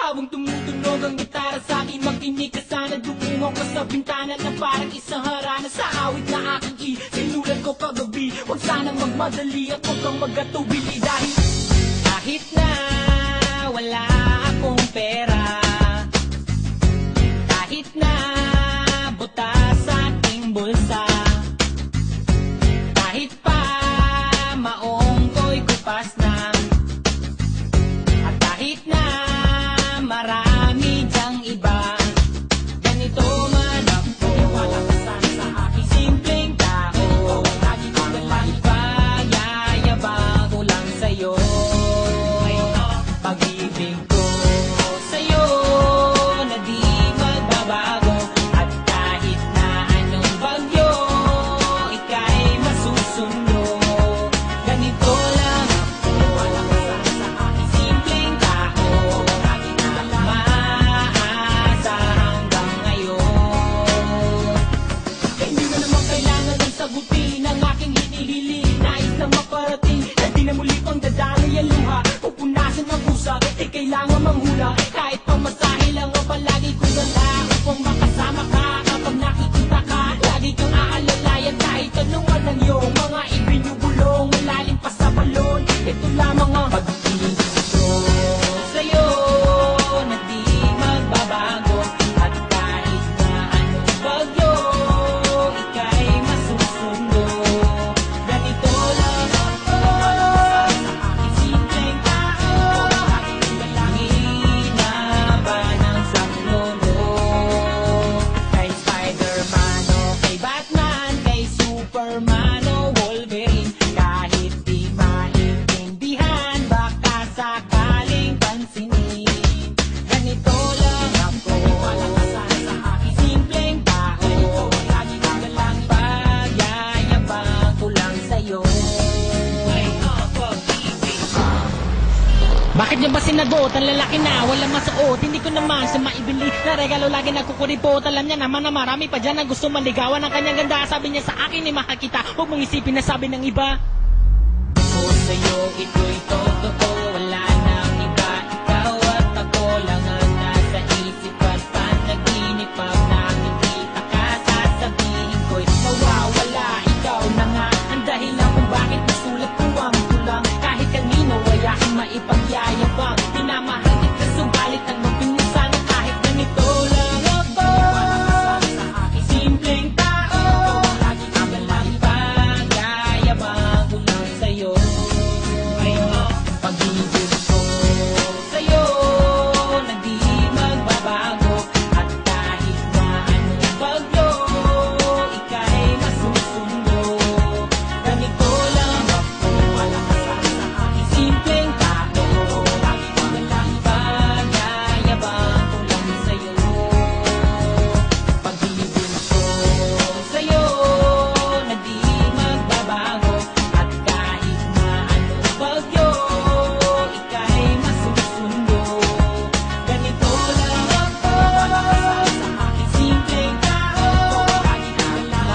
Habang tumutunog ang gitara sa akin, makinig ka sana. Dumungo ko sa bintana na parang isang harana. Sa awit na aking isinulat ko kagabi. Huwag sana magmadali at huwag kang magatubili. Dahil kahit na wala akong pera, kahit na buta sa aking bulsa, kahit pa maong ko'y kupas na, at kahit na marami dyang iba, ganito man ako. Wala ka sana sa aking simpleng tao. Lagi ko na lang ipayayabang ko lang sa'yo. Pag-ibig ko sa'yo na di magbabago. At kahit na anong bagyo, ika'y masusundo. Ganito lang ako. Wala ka sana sa aking simpleng tao. Lagi ko na lang maasa hanggang ngayon. Kaya hindi na naman kailangan ng sagutin ang aking hinihiling. Nais na maparating na di na muli pang dadaloy ang luha. Pupunasan ng pusa, eh kailangan manghula. Kahit pamasahe lang ang palagi ko dala upang makasama ka. Kapag nakikita ka, lagi kang aalalayan. Kahit anong walang iyong mga ibinubulong, malalim pa sa balon. Ito lamang ang pag-ibig ko sa'yo na di magbabago. At kahit na anong bagyo, ika'y masusundo. Ganito lang ako. Sa aking simpleng tao, aking dalangin na ba ng saklono. Kay Spider-Man o kay Batman, kay Superman o Wolverine, kahit di maintindihan, baka sakaling pansinin. Ganito lang ako. Wala ka sana sa aking simpleng tao. Lagi ko na lang pagyayabang ko lang sa'yo. Bakit niya ba sinagot? Ang lalaki na, walang masuot. Hindi ko naman siya maibili na regalo, lagi nagkukuripot. Alam niya naman na marami pa dyan na gusto maligawan ng kanyang ganda. Sabi niya sa akin ay makakita, huwag mong isipin na sabi ng iba. Ako sa'yo, ito'y totoo. Wala nang iba, ikaw at ako lang ang nasa isip at panaginip. Pag nakikita ka, sasabihin ko'y mawawala. Ikaw na nga ang dahilan kung bakit nasulat ko ang tulang. Kahit kanino ay aking maipagyayabang. Pinamahal kita subalit ang magpinsan. Kahit ganito lang ako. Sa aking simpleng tao, lagi ka na lang pagyayabang ko lang sa'yo. Pag-ibig ko sa'yo na di magbabago. At kahit na anong bagyo, ika'y masusundo. Ganito lang ako. Wala ka sana sa aking simpleng tao. Lagi ko na lang pagyayabang ko lang sa'yo. Pag-ibig ko sa'yo na di magbabago. At kahit na anong bagyo, ika'y masusundo. Ganito lang ako. Wala ka sana sa aking simpleng tao. Lagi ko na lang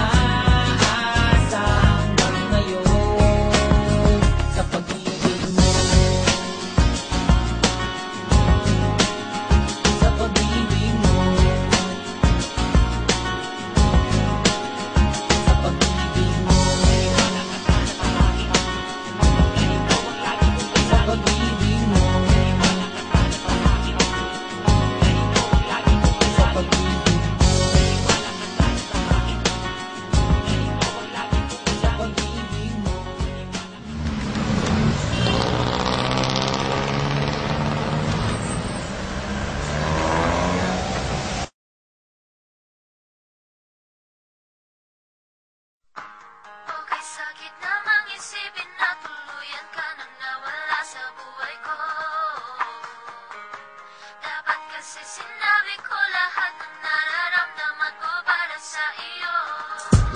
maasa hanggang ngayon. Sa pag-ibig mo, sa pag-ibig mo, sa pag-ibig mo. Sa pag-ibig mo, sa pag-ibig mo, sa pag-ibig mo. Okay, sakit namang isipin na tuluyan ka nang nawala sa buhay ko. Dapat kasi sinabi ko lahat ng nararamdaman ko para sa iyo.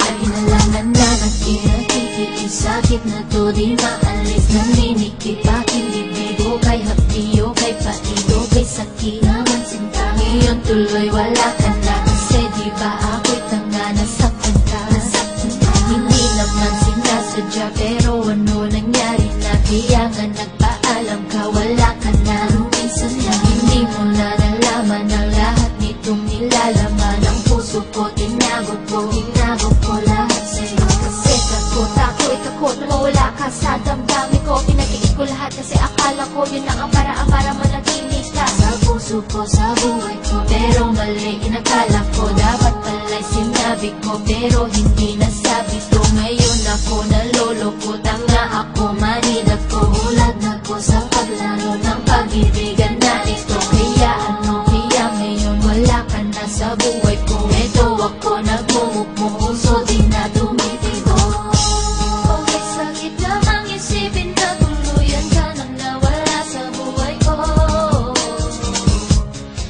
Nahinalanan na nagkinatiti, sakit na to di maalis. Naninikip aking bibig kay haptiyo, kay paido, kay sakit naman sinta. Ngayon tuloy wala ka na, kasi di ba ako'y tanga, nasaktan ka. Hindi naman sinasadya, pero ano nangyari na? Kaya nga nagpaalam ka, wala ka na. Minsan na hindi mo na ko lahat sa'yo. Kasi takot na mawala ka sa damdamin ko. Pinag-iit ko lahat kasi akala ko yun lang ang paraan para manatili ka sa puso ko, sa buhay ko. Pero mali, inakala ko dapat pala'y sinabi ko, pero hindi nasabi to. Ngayon ako naloloko, tanga ako, manilap ko. Ulag na ko sa paglaro ng pag-ibigan na ito. Kaya ngayon wala ka na sa buhay ko. Ito ako nagmumukmuk, puso din na tumitigo. Okay, sakit lamang isipin na tuluyan ka nang nawala sa buhay ko.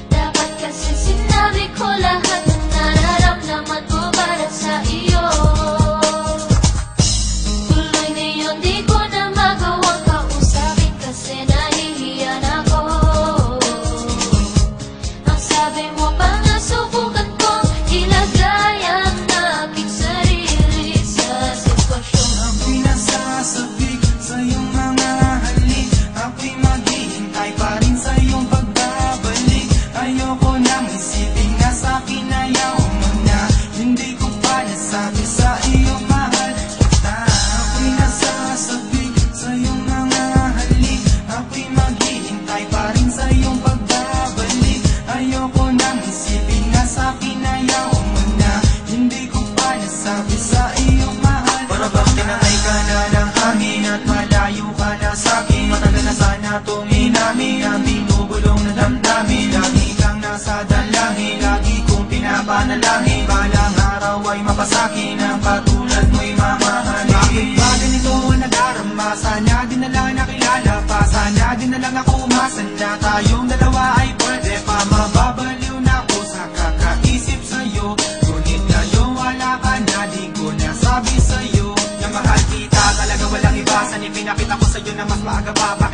Dapat kasi sinabi ko lahat ng nararamdaman ko para sa iyo. Tuloy ngayon di ko na magawang kausapin kasi nahihiyan ako. Ang sabi mo pa nga subukan ko ilagay ang aking sarili sa sitwasyon. Ako'y nasasabik sa iyong mga halik. Ako'y maghihintay pa rin sa iyong pagbabalik. Ayoko nang isipin na sa'kin ayaw mo na. Hindi ko pa nasabi sa iyong mahal kita. Ako'y nasasabik sa iyong mga halik. Ako'y maghihintay pa rin sa iyong pagbabalik. Ayoko nang isipin na sa'kin ayaw mo na. Hindi ko pa nasabi sa iyong mahal. Para bang tinatay ka na ng hangin at malayo ka na sa'kin. Matagal na sana tuminami ang binubulong na damdamin. Lagi kang nasa dalangin, lagi kong pinapanalangin. Balang araw ay mapasakin ang katulad mo'y mamahalin. Bakit ba ganito ang nadarama? Sana din na lang nakilala pa. Sana din na lang ako umasa na tayong dalawa ay pwede pa. Mababaliw na ako sa kakaisip sa'yo. Ngunit ngayon wala ka na, di ko nasabi sa'yo na mahal kita. Talaga walang iba, san ipinakita ko sa'yo na mas maaga pa.